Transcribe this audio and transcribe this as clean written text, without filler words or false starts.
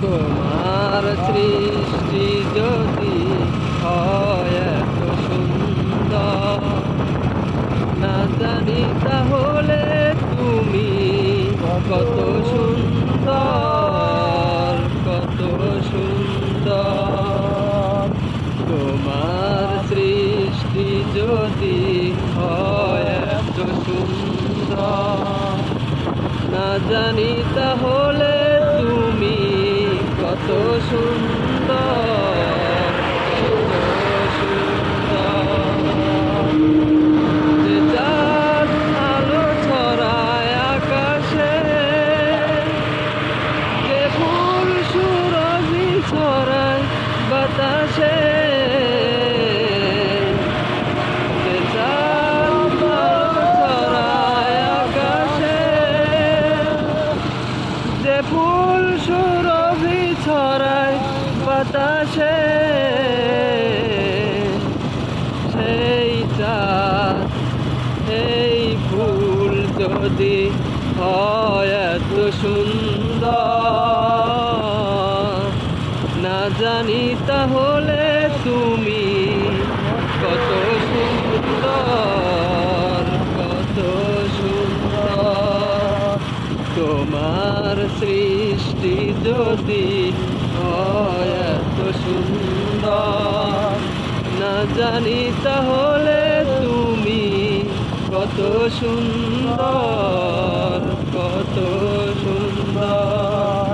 তোমার সৃষ্টি যদি হয় এত সুন্দর, না জানি তাহলে তুমি কত সুন্দর, কত সুন্দর। তোমার সৃষ্টি যদি হয় এত সুন্দর, না জানি তাহলে তুমি কত সুন্দর, কত সুন্দর। যে চাঁদ আলো ছড়ায় আকাশে, যে ফুল সুরভি ছড়ায় বাতাসে, যে চাঁদ আলো ছড়ায় আকাশে, যে ফুল সুরভি ছড়ায় বাতাসে, সেই চাঁদ এই ফুল যদি হয় এত সুন্দর, না জানি তাহলে তুমি কত সুন্দর, কত সুন্দর। তোমার সৃষ্টি যদি হয় এত সুন্দর, না জানি তাহলে তুমি কত সুন্দর, কত সুন্দর।